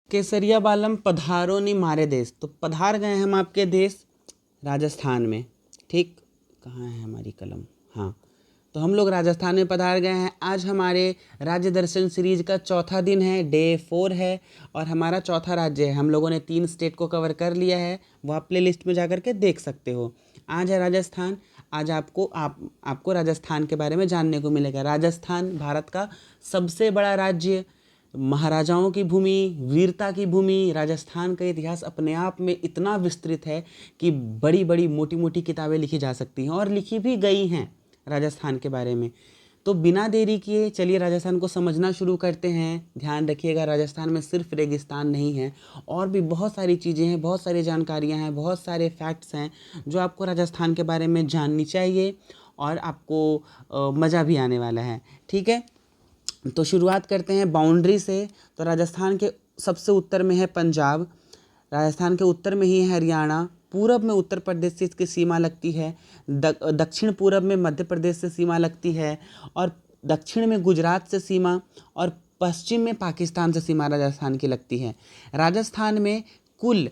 केसरिया बालम पधारो नी मारे देश। तो पधार गए हम आपके देश राजस्थान में। ठीक, कहाँ है हमारी कलम? हाँ, तो हम लोग राजस्थान में पधार गए हैं। आज हमारे राज्य दर्शन सीरीज का चौथा दिन है, डे 4 है और हमारा चौथा राज्य है। हम लोगों ने 3 स्टेट को कवर कर लिया है, वो आप प्ले लिस्ट में जा कर के देख सकते हो। आज है राजस्थान। आज आपको राजस्थान के बारे में जानने को मिलेगा। राजस्थान भारत का सबसे बड़ा राज्य, महाराजाओं की भूमि, वीरता की भूमि। राजस्थान का इतिहास अपने आप में इतना विस्तृत है कि बड़ी बड़ी मोटी मोटी किताबें लिखी जा सकती हैं और लिखी भी गई हैं राजस्थान के बारे में। तो बिना देरी किए चलिए राजस्थान को समझना शुरू करते हैं। ध्यान रखिएगा, राजस्थान में सिर्फ रेगिस्तान नहीं है, और भी बहुत सारी चीज़ें हैं, बहुत सारी जानकारियां हैं, बहुत सारे फैक्ट्स हैं जो आपको राजस्थान के बारे में जाननी चाहिए और आपको मज़ा भी आने वाला है। ठीक है, तो शुरुआत करते हैं बाउंड्री से। तो राजस्थान के सबसे उत्तर में है पंजाब, राजस्थान के उत्तर में ही है हरियाणा, पूरब में उत्तर प्रदेश से इसकी सीमा लगती है, दक्षिण पूरब में मध्य प्रदेश से सीमा लगती है, और दक्षिण में गुजरात से सीमा, और पश्चिम में पाकिस्तान से सीमा राजस्थान की लगती है। राजस्थान में कुल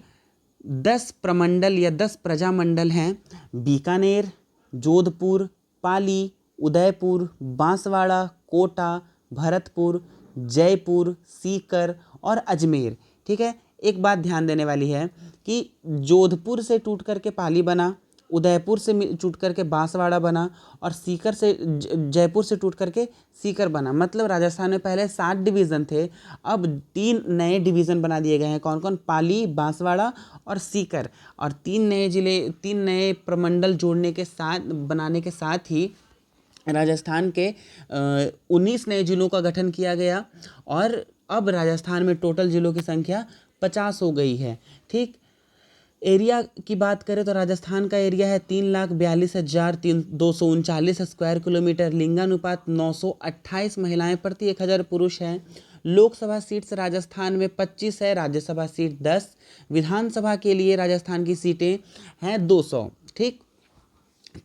10 प्रमंडल या 10 प्रजामंडल हैं। बीकानेर, जोधपुर, पाली, उदयपुर, बांसवाड़ा, कोटा, भरतपुर, जयपुर, सीकर और अजमेर। ठीक है, एक बात ध्यान देने वाली है कि जोधपुर से टूट करके पाली बना, उदयपुर से टूट करके बांसवाड़ा बना, और सीकर से जयपुर से टूट करके सीकर बना। मतलब राजस्थान में पहले 7 डिवीज़न थे, अब 3 नए डिवीज़न बना दिए गए हैं। कौन कौन? पाली, बांसवाड़ा और सीकर। और 3 नए जिले, 3 नए प्रमंडल जोड़ने के साथ, बनाने के साथ ही राजस्थान के 19 नए जिलों का गठन किया गया, और अब राजस्थान में टोटल जिलों की संख्या 50 हो गई है। ठीक, एरिया की बात करें तो राजस्थान का एरिया है 3,42,239 स्क्वायर किलोमीटर। लिंगानुपात 928 महिलाएं प्रति 1000 पुरुष हैं। लोकसभा सीट्स राजस्थान में 25 है, राज्यसभा सीट 10। विधानसभा के लिए राजस्थान की सीटें हैं 200। ठीक,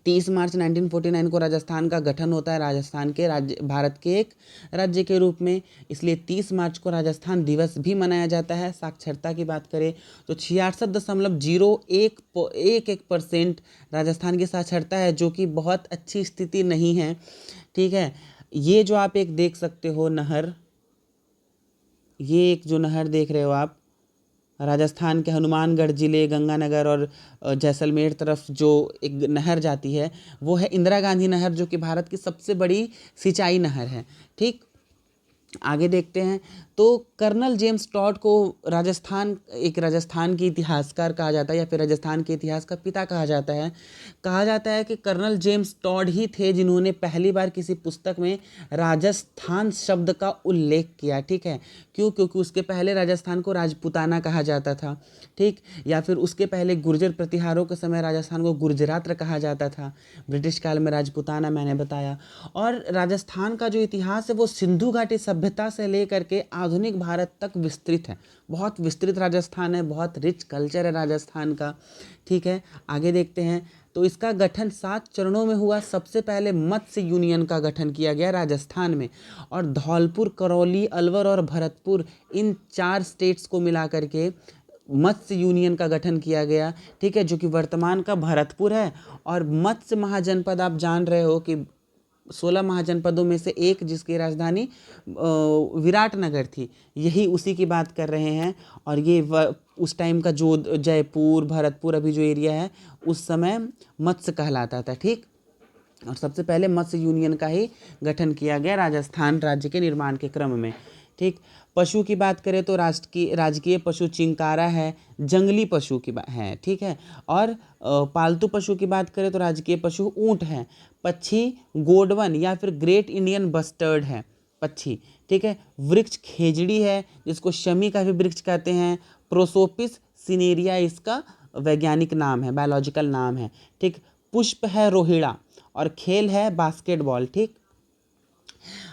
30 मार्च 1949 को राजस्थान का गठन होता है, राजस्थान के राज्य, भारत के एक राज्य के रूप में। इसलिए 30 मार्च को राजस्थान दिवस भी मनाया जाता है। साक्षरता की बात करें तो 66.01% राजस्थान की साक्षरता है, जो कि बहुत अच्छी स्थिति नहीं है। ठीक है, ये जो आप एक देख सकते हो नहर, ये एक जो नहर देख रहे हो आप, राजस्थान के हनुमानगढ़ जिले, गंगानगर और जैसलमेर तरफ जो एक नहर जाती है, वो है इंदिरा गांधी नहर, जो कि भारत की सबसे बड़ी सिंचाई नहर है। ठीक, आगे देखते हैं। तो कर्नल जेम्स टॉड को राजस्थान के इतिहासकार कहा जाता है, या फिर राजस्थान के इतिहास का पिता कहा जाता है। कहा जाता है कि कर्नल जेम्स टॉड ही थे जिन्होंने पहली बार किसी पुस्तक में राजस्थान शब्द का उल्लेख किया। ठीक है, क्यों? क्योंकि उसके पहले राजस्थान को राजपूताना कहा जाता था। ठीक, या फिर उसके पहले गुर्जर प्रतिहारों के समय राजस्थान को गुर्जरात्र कहा जाता था। ब्रिटिश काल में राजपूताना, मैंने बताया। और राजस्थान का जो इतिहास है वो सिंधु घाटी सभ्यता से लेकर के आधुनिक भारत तक विस्तृत है। बहुत विस्तृत राजस्थान है, बहुत रिच कल्चर है राजस्थान का। ठीक है, आगे देखते हैं। तो इसका गठन 7 चरणों में हुआ। सबसे पहले मत्स्य यूनियन का गठन किया गया राजस्थान में, और धौलपुर, करौली, अलवर और भरतपुर, इन 4 स्टेट्स को मिला करके मत्स्य यूनियन का गठन किया गया। ठीक है, जो कि वर्तमान का भरतपुर है। और मत्स्य महाजनपद, आप जान रहे हो कि 16 महाजनपदों में से एक, जिसकी राजधानी विराटनगर थी, यही उसी की बात कर रहे हैं। और ये उस टाइम का जो जयपुर, भरतपुर अभी जो एरिया है, उस समय मत्स्य कहलाता था। ठीक, और सबसे पहले मत्स्य यूनियन का ही गठन किया गया राजस्थान राज्य के निर्माण के क्रम में। ठीक, पशु की बात करें तो राजकीय पशु चिंकारा है, जंगली पशु की बात है। ठीक है, और पालतू पशु की बात करें तो राजकीय पशु ऊंट है। पक्षी गोडवन या फिर ग्रेट इंडियन बस्टर्ड है पक्षी। ठीक है, वृक्ष खेजड़ी है, जिसको शमी का भी वृक्ष कहते हैं। प्रोसोपिस सिनेरिया इसका वैज्ञानिक नाम है, बायोलॉजिकल नाम है। ठीक, पुष्प है रोहिड़ा, और खेल है बास्केटबॉल। ठीक,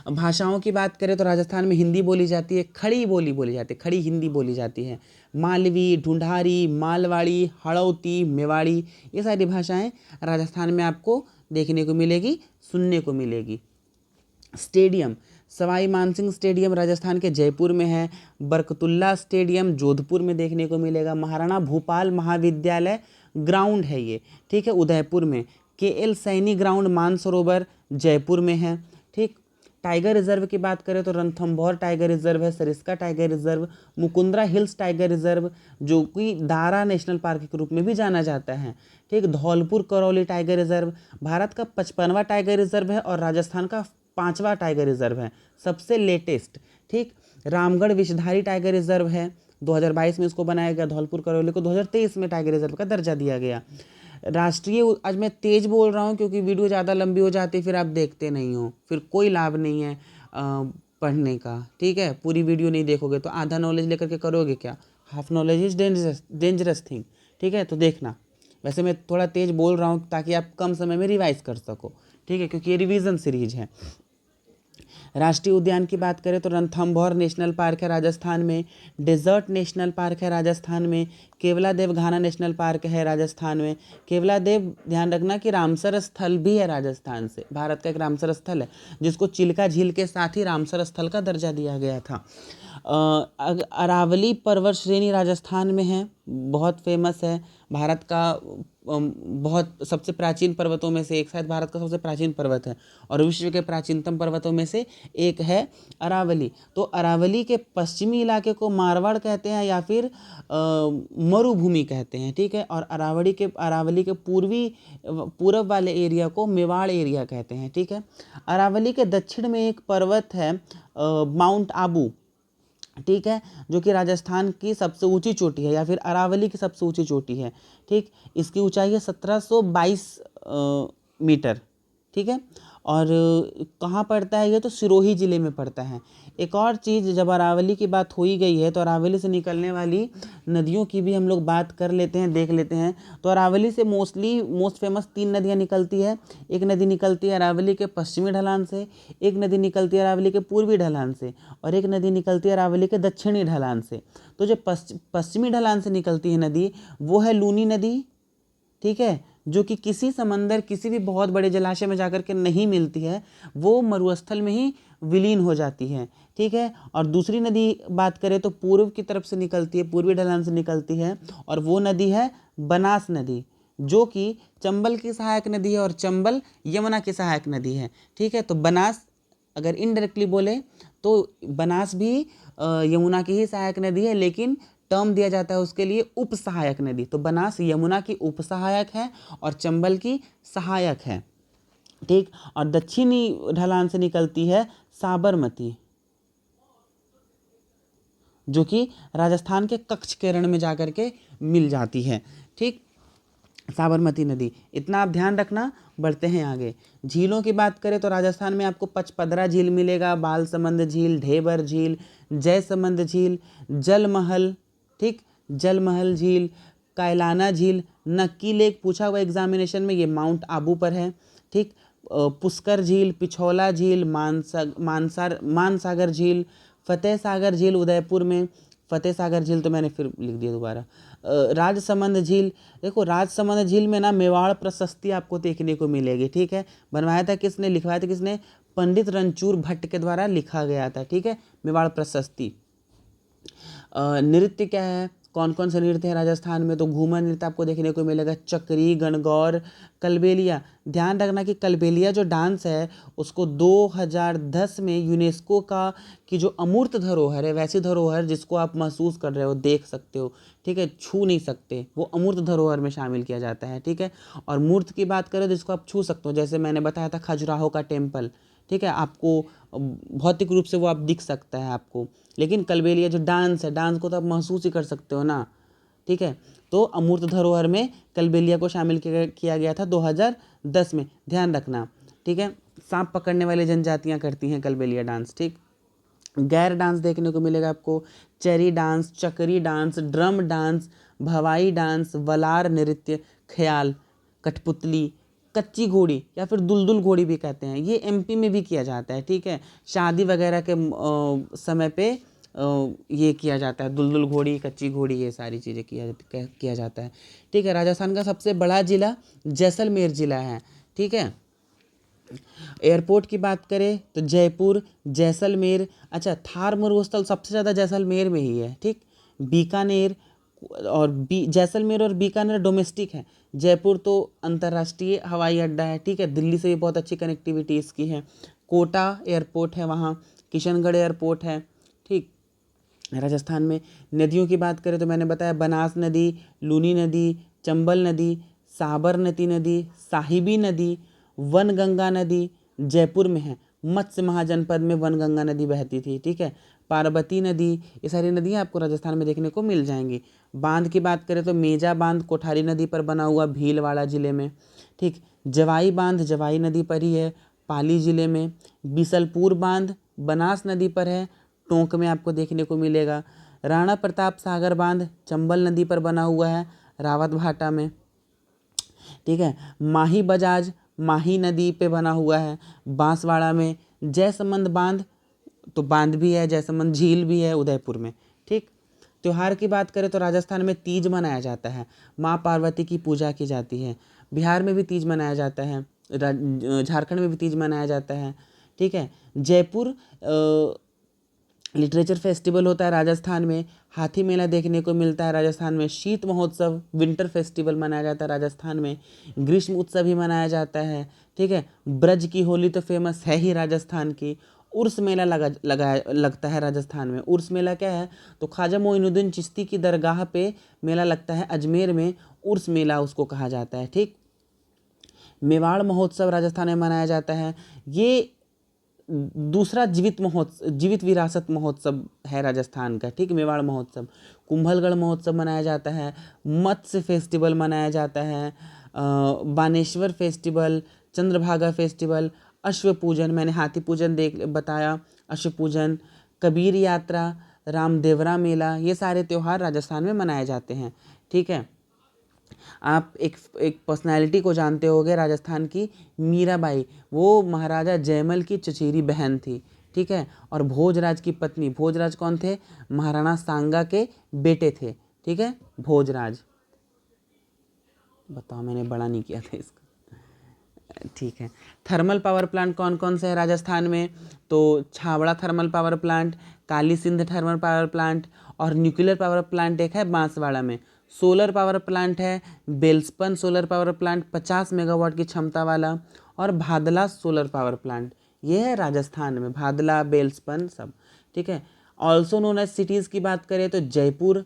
भाषाओं की बात करें तो राजस्थान में हिंदी बोली जाती है, खड़ी बोली बोली जाती है, खड़ी हिंदी बोली जाती है। मालवी, ढूंढारी, मालवाड़ी, हड़ौती, मेवाड़ी, ये सारी भाषाएं राजस्थान में आपको देखने को मिलेगी, सुनने को मिलेगी। स्टेडियम, सवाई मानसिंह स्टेडियम राजस्थान के जयपुर में है। बरकतुल्ला स्टेडियम जोधपुर में देखने को मिलेगा। महाराणा भूपाल महाविद्यालय ग्राउंड है ये, ठीक है, उदयपुर में। KL सैनी ग्राउंड मानसरोवर जयपुर में है, ठीक। टाइगर रिजर्व की बात करें तो रणथंभौर टाइगर रिजर्व है, Sariska tiger reserve, Mukundra hills tiger reserve जो कि दारा नेशनल पार्क के रूप में भी जाना जाता है, ठीक। धौलपुर करौली टाइगर रिजर्व भारत का 55वां टाइगर रिजर्व है और राजस्थान का 5वां टाइगर रिजर्व है, सबसे लेटेस्ट, ठीक। रामगढ़ विषधारी टाइगर रिजर्व है, 2022 में इसको बनाया गया। धौलपुर करौली को 2023 में टाइगर रिजर्व का दर्जा दिया गया। राष्ट्रीय, आज मैं तेज बोल रहा हूँ क्योंकि वीडियो ज़्यादा लंबी हो जाती है, फिर आप देखते नहीं हो, फिर कोई लाभ नहीं है पढ़ने का, ठीक है। पूरी वीडियो नहीं देखोगे तो आधा नॉलेज लेकर के करोगे क्या? Half knowledge is dangerous thing, ठीक है। तो देखना, वैसे मैं थोड़ा तेज बोल रहा हूँ ताकि आप कम समय में रिवाइज कर सको, ठीक है, क्योंकि ये रिवीजन सीरीज है। राष्ट्रीय उद्यान की बात करें तो रणथंभौर नेशनल पार्क है राजस्थान में, डेजर्ट नेशनल पार्क है राजस्थान में, केवलादेव घाना नेशनल पार्क है राजस्थान में। केवलादेव, ध्यान रखना कि रामसर स्थल भी है राजस्थान से, भारत का एक रामसर स्थल है जिसको चिल्का झील के साथ ही रामसर स्थल का दर्जा दिया गया था। अरावली पर्वत श्रेणी राजस्थान में है, बहुत फेमस है, भारत का बहुत सबसे प्राचीन पर्वतों में से एक, शायद भारत का सबसे प्राचीन पर्वत है और विश्व के प्राचीनतम पर्वतों में से एक है अरावली। तो अरावली के पश्चिमी इलाके को मारवाड़ कहते हैं या फिर मरुभूमि कहते हैं, ठीक है। और अरावली के पूर्व वाले एरिया को मेवाड़ एरिया कहते हैं, ठीक है। अरावली के दक्षिण में एक पर्वत है माउंट आबू, ठीक है, जो कि राजस्थान की सबसे ऊंची चोटी है या फिर अरावली की सबसे ऊंची चोटी है, ठीक। इसकी ऊंचाई है 1722 मीटर, ठीक है। और कहाँ पड़ता है ये? तो सिरोही ज़िले में पड़ता है। एक और चीज़, जब अरावली की बात हो ही गई है तो अरावली से निकलने वाली नदियों की भी हम लोग बात कर लेते हैं, देख लेते हैं। तो अरावली से मोस्ट फेमस 3 नदियाँ निकलती है। एक नदी निकलती है अरावली के पश्चिमी ढलान से, एक नदी निकलती है अरावली के पूर्वी ढलान से, और एक नदी निकलती है अरावली के दक्षिणी ढलान से। तो जो पश्चिमी ढलान से निकलती है नदी वो है लूनी नदी, ठीक है, जो कि किसी समंदर, किसी भी बहुत बड़े जलाशय में जाकर के नहीं मिलती है, वो मरुस्थल में ही विलीन हो जाती है, ठीक है। और दूसरी नदी बात करें तो पूर्व की तरफ से निकलती है, पूर्वी ढलान से निकलती है, और वो नदी है बनास नदी, जो कि चंबल की सहायक नदी है और चंबल यमुना की सहायक नदी है, ठीक है। तो बनास, अगर इनडायरेक्टली बोले तो बनास भी यमुना की ही सहायक नदी है, लेकिन टर्म दिया जाता है उसके लिए उप सहायक नदी। तो बनास यमुना की उप सहायक है और चंबल की सहायक है, ठीक। और दक्षिणी ढलान से निकलती है साबरमती, जो कि राजस्थान के कच्छ के रण में जाकर के मिल जाती है, ठीक, साबरमती नदी। इतना आप ध्यान रखना, बढ़ते हैं आगे। झीलों की बात करें तो राजस्थान में आपको पचपदरा झील मिलेगा, बालसमंद झील, ढेबर झील, जयसमंद झील, जलमहल, ठीक, जलमहल झील, कायलाना झील, नक्की लेक पूछा हुआ एग्जामिनेशन में, ये माउंट आबू पर है, ठीक। पुष्कर झील, पिछौला झील, मानसागर झील, फतेह सागर झील उदयपुर में, फतेह सागर झील तो मैंने फिर लिख दिया दोबारा। राजसमंद झील, देखो राजसमंद झील में ना मेवाड़ प्रशस्ति आपको देखने को मिलेगी, ठीक है। बनवाया था किसने, लिखवाया था किसने? पंडित रणछूड़ भट्ट के द्वारा लिखा गया था, ठीक है, मेवाड़ प्रशस्ति। नृत्य क्या है, कौन कौन से नृत्य है राजस्थान में? तो घूमर नृत्य आपको देखने को मिलेगा, चक्री, गणगौर, कलबेलिया। ध्यान रखना कि कलबेलिया जो डांस है उसको 2010 में यूनेस्को की जो अमूर्त धरोहर है, वैसी धरोहर जिसको आप महसूस कर रहे हो, देख सकते हो, ठीक है, छू नहीं सकते, वो अमूर्त धरोहर में शामिल किया जाता है, ठीक है। और मूर्त की बात करें तो जिसको आप छू सकते हो, जैसे मैंने बताया था खजुराहो का टेम्पल, ठीक है, आपको भौतिक रूप से वो आप दिख सकता है आपको, लेकिन कलबेलिया जो डांस है, डांस को तो आप महसूस ही कर सकते हो ना, ठीक है। तो अमूर्त धरोहर में कलबेलिया को शामिल किया गया था 2010 में, ध्यान रखना, ठीक है। सांप पकड़ने वाली जनजातियां करती हैं कलबेलिया डांस, ठीक। गैर डांस देखने को मिलेगा आपको, Chari dance, Chakri dance, drum dance, Bhavai dance, Walar नृत्य, ख्याल, कठपुतली, कच्ची घोड़ी या फिर दुलदुल घोड़ी भी कहते हैं, ये MP में भी किया जाता है, ठीक है। शादी वगैरह के समय पे ये किया जाता है, दुलदुल घोड़ी, कच्ची घोड़ी, ये सारी चीज़ें किया जाता है, ठीक है। राजस्थान का सबसे बड़ा जिला जैसलमेर जिला है, ठीक है। एयरपोर्ट की बात करें तो जयपुर, जैसलमेर, अच्छा थार मरुस्थल सबसे ज़्यादा जैसलमेर में ही है, ठीक। बीकानेर और जैसलमेर और बीकानेर डोमेस्टिक है। जयपुर तो अंतर्राष्ट्रीय हवाई अड्डा है, ठीक है, दिल्ली से भी बहुत अच्छी कनेक्टिविटी इसकी है। कोटा एयरपोर्ट है वहाँ, किशनगढ़ एयरपोर्ट है, ठीक। राजस्थान में नदियों की बात करें तो मैंने बताया बनास नदी, लूनी नदी, चंबल नदी, साबरमती नदी, साहिबी नदी, वनगंगा नदी जयपुर में है। मत्स्य महाजनपद में वनगंगा नदी बहती थी, ठीक है। पार्वती नदी, ये सारी नदियाँ आपको राजस्थान में देखने को मिल जाएंगी। बांध की बात करें तो मेजा बांध कोठारी नदी पर बना हुआ भीलवाड़ा जिले में, ठीक। जवाई बांध जवाई नदी पर ही है, पाली जिले में। बिसलपुर बांध बनास नदी पर है, टोंक में आपको देखने को मिलेगा। राणा प्रताप सागर बांध चंबल नदी पर बना हुआ है, रावत भाटा में, ठीक है। माही बजाज माही नदी पे बना हुआ है, बांसवाड़ा में। जयसमंद बांध तो बांध भी है, जयसमंद झील भी है उदयपुर में, ठीक। त्योहार की बात करें तो राजस्थान में तीज मनाया जाता है, माँ पार्वती की पूजा की जाती है। बिहार में भी तीज मनाया जाता है, झारखंड में भी तीज मनाया जाता है, ठीक है। जयपुर लिटरेचर फेस्टिवल होता है राजस्थान में। हाथी मेला देखने को मिलता है राजस्थान में। शीत महोत्सव विंटर फेस्टिवल मनाया जाता है राजस्थान में। ग्रीष्म उत्सव भी मनाया जाता है, ठीक है। ब्रज की होली तो फेमस है ही राजस्थान की। उर्स मेला लगता है राजस्थान में। उर्स मेला क्या है तो ख्वाजा मोइनुद्दीन चिश्ती की दरगाह पे मेला लगता है अजमेर में, उर्स मेला उसको कहा जाता है, ठीक। मेवाड़ महोत्सव राजस्थान में मनाया जाता है। ये दूसरा जीवित विरासत महोत्सव है राजस्थान का, ठीक। मेवाड़ महोत्सव। कुंभलगढ़ महोत्सव मनाया जाता है। मत्स्य फेस्टिवल मनाया जाता है। बानेश्वर फेस्टिवल, चंद्रभागा फेस्टिवल, अश्व पूजन, मैंने हाथी पूजन बताया, अश्व पूजन, कबीर यात्रा, रामदेवरा मेला, ये सारे त्यौहार राजस्थान में मनाए जाते हैं, ठीक है। आप एक पर्सनालिटी को जानते होंगे राजस्थान की, मीराबाई। वो महाराजा जयमल की चचेरी बहन थी, ठीक है। और भोजराज की पत्नी, भोजराज कौन थे, महाराणा सांगा के बेटे थे, ठीक है, भोजराज। बताओ मैंने बड़ा नहीं किया था इसको, ठीक है। थर्मल पावर प्लांट कौन कौन से है राजस्थान में तो Chhawra thermal power plant, Kali Sindh thermal power plant और न्यूक्लियर पावर प्लांट एक है बांसवाड़ा में। सोलर पावर प्लांट है बेल्सपन सोलर पावर प्लांट 50 मेगावाट की क्षमता वाला, और भादला सोलर पावर प्लांट, ये है राजस्थान में, भादला बेल्सपन सब, ठीक है। ऑल्सो नोन एज सिटीज़ की बात करें तो जयपुर,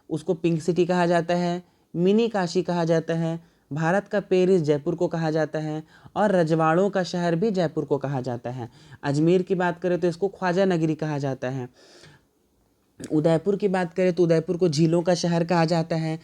उसको पिंक सिटी कहा जाता है, मिनी काशी कहा जाता है, भारत का पेरिस जयपुर को कहा जाता है, और रजवाड़ों का शहर भी जयपुर को कहा जाता है। अजमेर की बात करें तो इसको ख्वाजा नगरी कहा जाता है। उदयपुर की बात करें तो उदयपुर को झीलों का शहर कहा जाता है।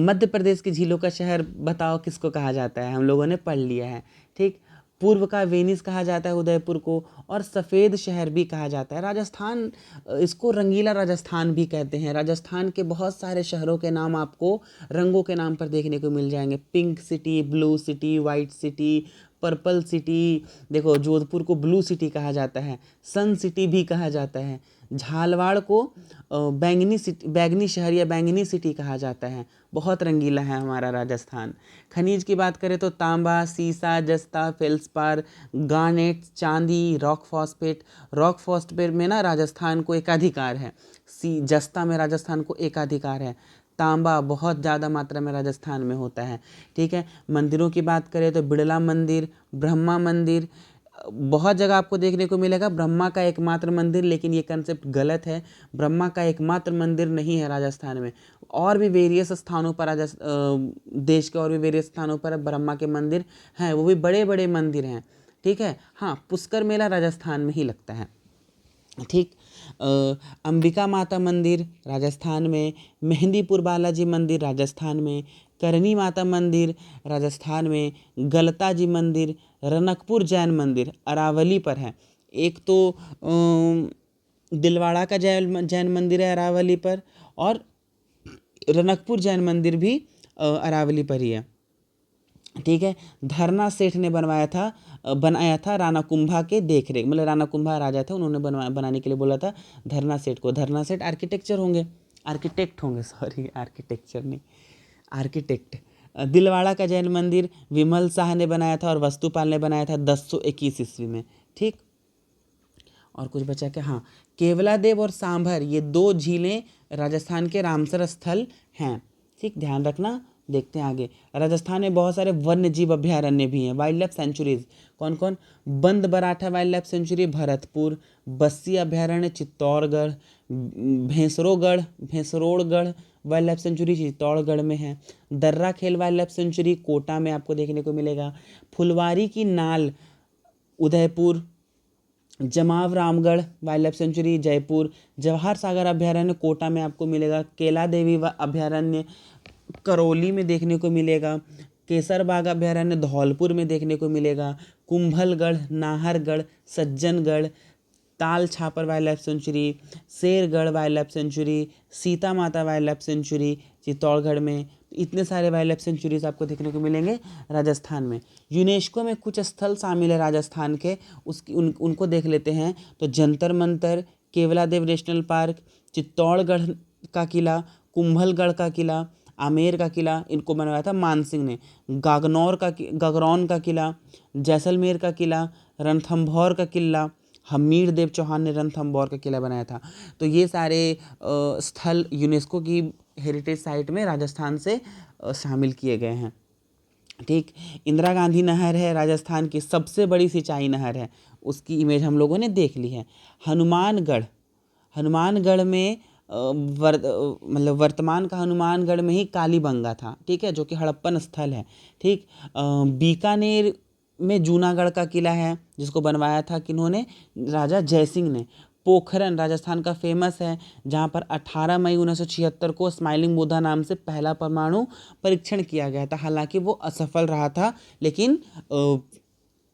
मध्य प्रदेश की झीलों का शहर बताओ किसको कहा जाता है, हम लोगों ने पढ़ लिया है, ठीक। पूर्व का वेनिस कहा जाता है उदयपुर को, और सफ़ेद शहर भी कहा जाता है। राजस्थान, इसको रंगीला राजस्थान भी कहते हैं। राजस्थान के बहुत सारे शहरों के नाम आपको रंगों के नाम पर देखने को मिल जाएंगे, pink city, blue city, white city, purple city. देखो जोधपुर को ब्लू सिटी कहा जाता है, सन सिटी भी कहा जाता है। झालवाड़ को बैंगनी शहर या बैंगनी सिटी कहा जाता है। बहुत रंगीला है हमारा राजस्थान। खनिज की बात करें तो तांबा, सीसा, जस्ता, फेल्सपार, गार्नेट, चांदी, रॉक फॉस्फेट में ना राजस्थान को एकाधिकार है। जस्ता में राजस्थान को एकाधिकार है। तांबा बहुत ज़्यादा मात्रा में राजस्थान में होता है, ठीक है। मंदिरों की बात करें तो बिड़ला मंदिर, ब्रह्मा मंदिर, बहुत जगह आपको देखने को मिलेगा ब्रह्मा का एकमात्र मंदिर, लेकिन ये कंसेप्ट गलत है। ब्रह्मा का एकमात्र मंदिर नहीं है राजस्थान में, और भी वेरियस स्थानों पर देश के और भी वेरियस स्थानों पर ब्रह्मा के मंदिर हैं, वो भी बड़े बड़े मंदिर हैं, ठीक है। हाँ, पुष्कर मेला राजस्थान में ही लगता है, ठीक। अंबिका माता मंदिर राजस्थान में, मेहंदीपुर बालाजी मंदिर राजस्थान में, करनी माता मंदिर राजस्थान में, गलता जी मंदिर, रनकपुर जैन मंदिर अरावली पर है। एक तो दिलवाड़ा का जैन मंदिर है अरावली पर, और रनकपुर जैन मंदिर भी अरावली पर ही है, ठीक है। धरना सेठ ने बनाया था राणा कुंभा के देख रेख, मतलब राणा कुंभा राजा थे, उन्होंने बनाने के लिए बोला था धरना सेठ को। धरना सेठ आर्किटेक्ट होंगे, आर्किटेक्ट, दिलवाड़ा का जैन मंदिर विमल शाह ने बनाया था और वस्तुपाल ने बनाया था 1021 ईस्वी में। ठीक, और कुछ बचा क्या? हाँ, केवलादेव और सांभर ये दो झीलें राजस्थान के रामसर स्थल हैं। ठीक, ध्यान रखना। देखते हैं आगे। राजस्थान में बहुत सारे वन्य जीव अभयारण्य भी हैं, वाइल्ड लाइफ सेंचुरीज। कौन कौन? Band Baretha wildlife sanctuary Bharatpur, Bassi अभयारण्य Chittorgarh, Bhensrodgarh wildlife sanctuary Chittorgarh में है, दर्रा खेल वाइल्ड लाइफ सेंचुरी कोटा में आपको देखने को मिलेगा, फुलवारी की Nal Udaipur, Jamwa Ramgarh wildlife sanctuary Jaipur, Jawahar Sagar अभयारण्य कोटा में आपको मिलेगा, केला देवी अभयारण्य करौली में देखने को मिलेगा, केसरबाग अभयारण्य धौलपुर में देखने को मिलेगा, Kumbhalgarh, Nahargarh, Sajjangarh, Tal Chhapar wildlife sanctuary, Shergarh wildlife sanctuary, Sita Mata wildlife sanctuary Chittorgarh में। इतने सारे वाइल्ड लाइफ सेंचुरीज आपको देखने को मिलेंगे राजस्थान में। यूनेस्को में कुछ स्थल शामिल है राजस्थान के, उनको देख लेते हैं। तो जंतर मंतर, केवलादेव नेशनल पार्क, चित्तौड़गढ़ का किला, कुंभलगढ़ का किला, आमेर का किला, इनको बनवाया था मानसिंह ने, गगरौन का किला, जैसलमेर का किला, रणथंभौर का किला, हमीर देव चौहान ने रणथंभौर का किला बनाया था। तो ये सारे स्थल यूनेस्को की हेरिटेज साइट में राजस्थान से शामिल किए गए हैं। ठीक, इंदिरा गांधी नहर है राजस्थान की सबसे बड़ी सिंचाई नहर है, उसकी इमेज हम लोगों ने देख ली है। हनुमानगढ़ में मतलब वर्तमान का हनुमानगढ़ में ही कालीबंगा था। ठीक है, जो कि हड़प्पन स्थल है। ठीक, बीकानेर में जूनागढ़ का किला है जिसको बनवाया था किन्होंने? राजा जयसिंह ने। पोखरन राजस्थान का फेमस है, जहाँ पर 18 मई 1976 को स्माइलिंग बुद्धा नाम से पहला परमाणु परीक्षण किया गया था। हालांकि वो असफल रहा था, लेकिन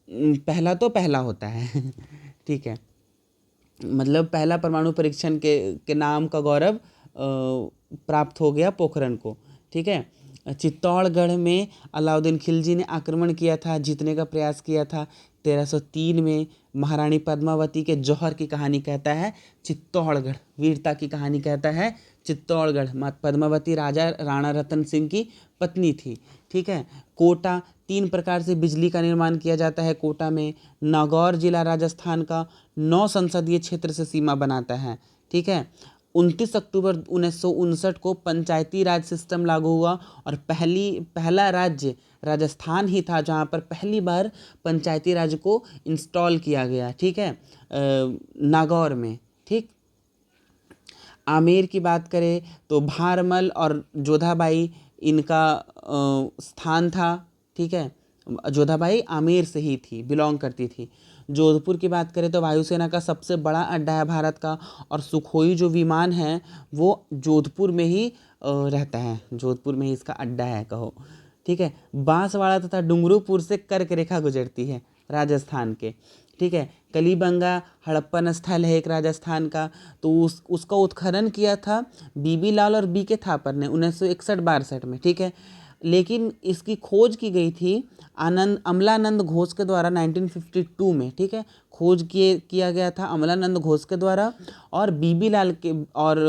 पहला तो पहला होता है। ठीक है, मतलब पहला परमाणु परीक्षण के नाम का गौरव प्राप्त हो गया पोखरन को। ठीक है, चित्तौड़गढ़ में अलाउद्दीन खिलजी ने आक्रमण किया था, जीतने का प्रयास किया था। 1303 में महारानी पद्मावती के जौहर की कहानी कहता है चित्तौड़गढ़, वीरता की कहानी कहता है चित्तौड़गढ़। पद्मावती राजा राणा रतन सिंह की पत्नी थी। ठीक है, कोटा, 3 प्रकार से बिजली का निर्माण किया जाता है कोटा में। नागौर जिला राजस्थान का 9 संसदीय क्षेत्र से सीमा बनाता है। ठीक है, 29 अक्टूबर 1959 को पंचायती राज सिस्टम लागू हुआ और पहला राज्य राजस्थान ही था जहाँ पर पहली बार पंचायती राज को इंस्टॉल किया गया। ठीक है, नागौर में। ठीक, आमेर की बात करें तो भारमल और जोधाबाई इनका स्थान था। ठीक है, जोधाबाई आमेर से ही थी, बिलोंग करती थी। जोधपुर की बात करें तो वायुसेना का सबसे बड़ा अड्डा है भारत का, और सुखोई जो विमान है वो जोधपुर में ही रहता है, जोधपुर में ही इसका अड्डा है कहो। ठीक है, बांसवाड़ा तथा डुंगरूपुर से कर्क रेखा गुजरती है राजस्थान के। ठीक है, कलीबंगा हड़प्पन स्थल है एक राजस्थान का, तो उसका उत्खनन किया था बीबी लाल और बी के थापर ने 1961-62 में। ठीक है, लेकिन इसकी खोज की गई थी अमलानंद घोष के द्वारा 1952 में। ठीक है, खोज किया गया था अमलानंद घोष के द्वारा, और बीबी लाल के और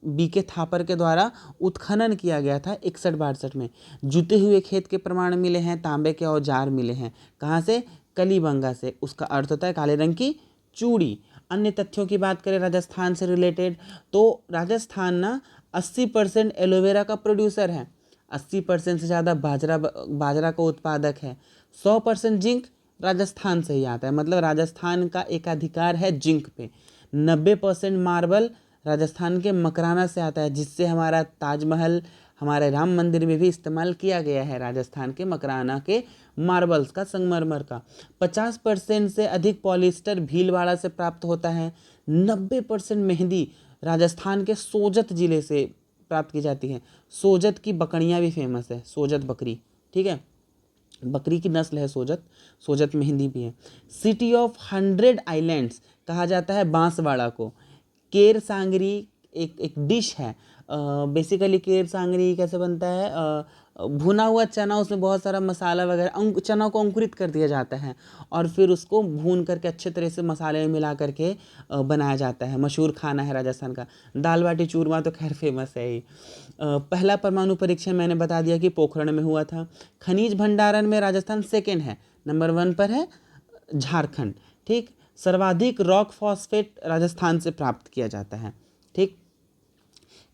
बी के थापर के द्वारा उत्खनन किया गया था 61-62 में। जुते हुए खेत के प्रमाण मिले हैं, तांबे के औजार मिले हैं। कहाँ से? कलीबंगा से। उसका अर्थ होता है काले रंग की चूड़ी। अन्य तथ्यों की बात करें राजस्थान से रिलेटेड, तो राजस्थान ना 80% एलोवेरा का प्रोड्यूसर है, 80% से ज़्यादा बाजरा का उत्पादक है, 100% जिंक राजस्थान से ही आता है, मतलब राजस्थान का एकाधिकार है जिंक पे। 90% मार्बल राजस्थान के मकराना से आता है, जिससे हमारा ताजमहल, हमारे राम मंदिर में भी इस्तेमाल किया गया है राजस्थान के मकराना के मार्बल्स का, संगमरमर का। 50% से अधिक पॉलिस्टर भीलवाड़ा से प्राप्त होता है। 90% मेहंदी राजस्थान के सोजत जिले से प्राप्त की जाती है। सोजत की बकरियाँ भी फेमस है, सोजत बकरी। ठीक है, बकरी की नस्ल है सोजत मेहंदी भी है। सिटी ऑफ 100 आइलैंड्स कहा जाता है बांसवाड़ा को। केर सांगरी एक डिश है। बेसिकली केर सांगरी कैसे बनता है? भुना हुआ चना, उसमें बहुत सारा मसाला वगैरह, चना को अंकुरित कर दिया जाता है और फिर उसको भून करके अच्छे तरह से मसाले में मिला करके बनाया जाता है। मशहूर खाना है राजस्थान का। दाल बाटी चूरमा तो खैर फेमस है ही। पहला परमाणु परीक्षण मैंने बता दिया कि पोखरण में हुआ था। खनिज भंडारण में राजस्थान सेकेंड है, नंबर 1 पर है झारखंड। ठीक, सर्वाधिक रॉक फॉस्फेट राजस्थान से प्राप्त किया जाता है। ठीक,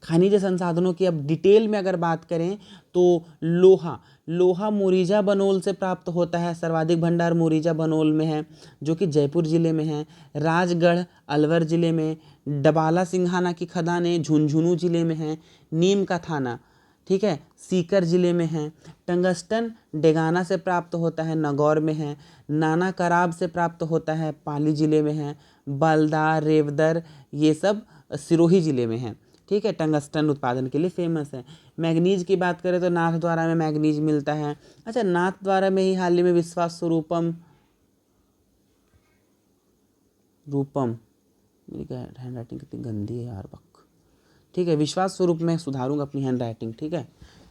खनिज संसाधनों की अब डिटेल में अगर बात करें तो लोहा मोरीजा बनोल से प्राप्त होता है। सर्वाधिक भंडार मोरीजा बनोल में है, जो कि जयपुर जिले में है। राजगढ़ अलवर जिले में। डबाला सिंघाना की खदानें झुंझुनू जिले में है। नीम का थाना, ठीक है, सीकर जिले में है। टंगस्टन डेगाना से प्राप्त होता है, नागौर में है। नाना कराब से प्राप्त होता है, पाली जिले में है। बलदा रेवदर ये सब सिरोही जिले में है। ठीक है, टंगस्टन उत्पादन के लिए फेमस है। मैग्नीज की बात करें तो नाथद्वारा में मैग्नीज मिलता है। अच्छा, नाथद्वारा में ही हाल ही में विश्वास स्वरूपम मेरी हैंड राइटिंग कितनी गंदी है यार बक। ठीक है, विश्वास स्वरूप में सुधारूंगा अपनी हैंड राइटिंग। ठीक है,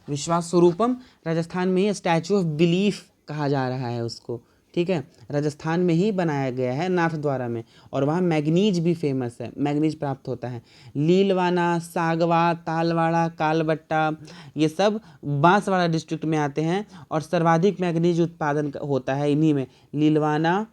विश्वास स्वरूपम राजस्थान में ही स्टैचू ऑफ बिलीफ कहा जा रहा है उसको। ठीक है, राजस्थान में ही बनाया गया है नाथद्वारा में, और वहाँ मैग्नीज भी फेमस है, मैग्नीज प्राप्त होता है। लीलवाना, सागवा, तालवाड़ा, कालबट्टा ये सब बांसवाड़ा डिस्ट्रिक्ट में आते हैं और सर्वाधिक मैग्नीज उत्पादन होता है इन्हीं में, लीलवाना,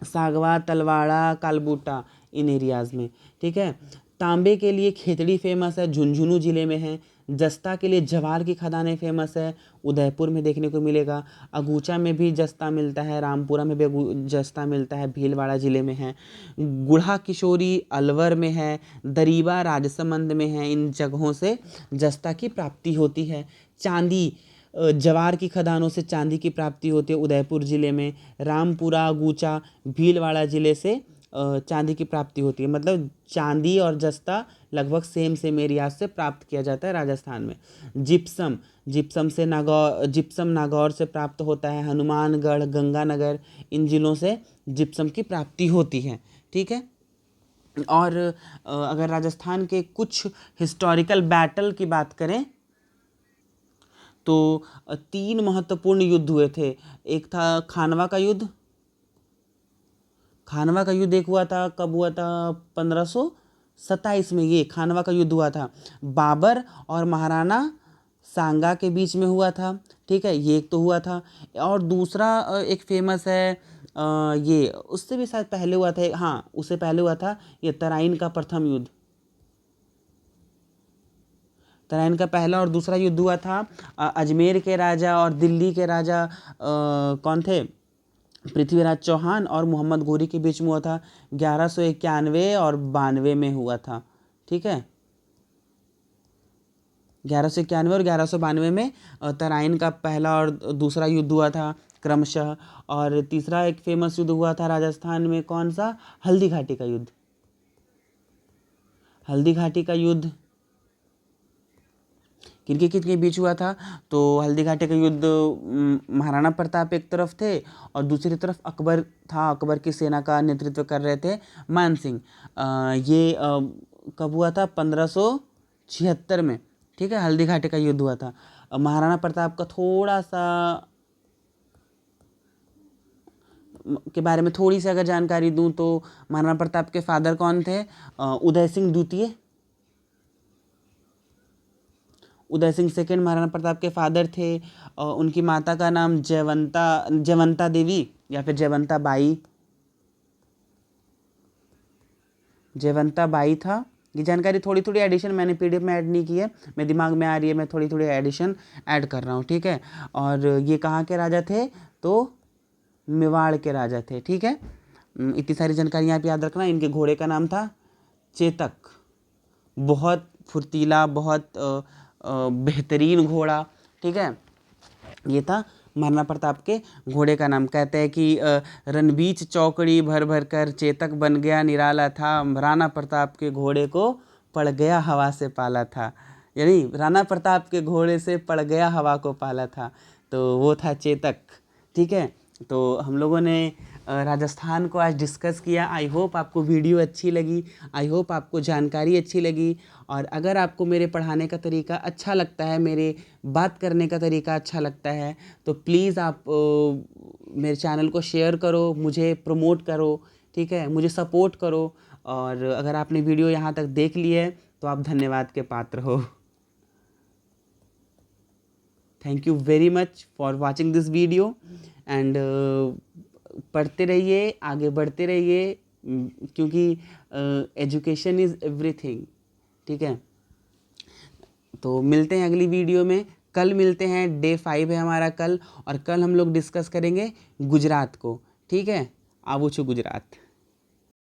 सागवा, तलवाड़ा, कालबूटा, इन एरियाज़ में। ठीक है, तांबे के लिए खेतड़ी फेमस है, झुंझुनू जिले में है। जस्ता के लिए जवार की खदानें फेमस है, उदयपुर में देखने को मिलेगा। अगूचा में भी जस्ता मिलता है, रामपुरा में भी जस्ता मिलता है, भीलवाड़ा जिले में है। गुढ़ा किशोरी अलवर में है, दरीबा राजसमंद में है। इन जगहों से जस्ता की प्राप्ति होती है। चांदी, जवार की खदानों से चांदी की प्राप्ति होती है उदयपुर ज़िले में। रामपुरा, गूचा, भीलवाड़ा ज़िले से चांदी की प्राप्ति होती है। मतलब चांदी और जस्ता लगभग सेम एरिया से प्राप्त किया जाता है राजस्थान में। जिप्सम नागौर से प्राप्त होता है। हनुमानगढ़, गंगानगर इन जिलों से जिप्सम की प्राप्ति होती है। ठीक है, और अगर राजस्थान के कुछ हिस्टोरिकल बैटल की बात करें तो 3 महत्वपूर्ण युद्ध हुए थे। एक था खानवा का युद्ध। खानवा का युद्ध एक हुआ था, कब हुआ था? 1527 में ये खानवा का युद्ध हुआ था। बाबर और महाराणा सांगा के बीच में हुआ था। ठीक है, ये एक तो हुआ था। और दूसरा एक फेमस है, ये उससे भी शायद पहले हुआ था। हाँ, उससे पहले हुआ था ये तराइन का प्रथम युद्ध। तराइन का पहला और दूसरा युद्ध हुआ था। अजमेर के राजा और दिल्ली के राजा कौन थे? पृथ्वीराज चौहान और मोहम्मद गोरी के बीच में हुआ था। 1191 और 92 में हुआ था। ठीक है, 1191 और 1192 में तराइन का पहला और दूसरा युद्ध हुआ था क्रमशः। और तीसरा एक फेमस युद्ध हुआ था राजस्थान में, कौन सा? हल्दी घाटी का युद्ध। हल्दी घाटी का युद्ध किनके बीच हुआ था? तो हल्दी घाटी का युद्ध महाराणा प्रताप एक तरफ थे और दूसरी तरफ अकबर था। अकबर की सेना का नेतृत्व कर रहे थे मान सिंह। ये कब हुआ था? 1576 में। ठीक है, हल्दी घाटी का युद्ध हुआ था। महाराणा प्रताप का थोड़ा सा के बारे में थोड़ी सी अगर जानकारी दूं तो महाराणा प्रताप के फादर कौन थे? उदय सिंह द्वितीय। उदय सिंह सेकेंड महाराणा प्रताप के फादर थे। उनकी माता का नाम जयवंता देवी या फिर जयवंता बाई था। ये जानकारी थोड़ी थोड़ी एडिशन मैंने पीडीएफ में ऐड नहीं की है, मेरे दिमाग में आ रही है, मैं थोड़ी थोड़ी एडिशन ऐड कर रहा हूँ। ठीक है, और ये कहाँ के राजा थे? तो मेवाड़ के राजा थे। ठीक है, इतनी सारी जानकारी आप याद रखना। इनके घोड़े का नाम था चेतक। बहुत फुर्तीला, बहुत बेहतरीन घोड़ा। ठीक है, ये था महाराणा प्रताप के घोड़े का नाम। कहते हैं कि रणबीच चौकड़ी भर भर कर चेतक बन गया निराला था, राणा प्रताप के घोड़े को पड़ गया हवा से पाला था। यानी राणा प्रताप के घोड़े से पड़ गया हवा को पाला था, तो वो था चेतक। ठीक है, तो हम लोगों ने राजस्थान को आज डिस्कस किया। आई होप आपको वीडियो अच्छी लगी, आई होप आपको जानकारी अच्छी लगी। और अगर आपको मेरे पढ़ाने का तरीका अच्छा लगता है, मेरे बात करने का तरीका अच्छा लगता है, तो प्लीज़ आप मेरे चैनल को शेयर करो, मुझे प्रमोट करो, ठीक है, मुझे सपोर्ट करो। और अगर आपने वीडियो यहाँ तक देख ली है तो आप धन्यवाद के पात्र हो। Thank you very much for watching this video and पढ़ते रहिए, आगे बढ़ते रहिए, क्योंकि एजुकेशन इज़ एवरीथिंग, ठीक है। तो मिलते हैं अगली वीडियो में। कल मिलते हैं, डे 5 है हमारा कल, और कल हम लोग डिस्कस करेंगे गुजरात को, ठीक है। आवो छो गुजरात।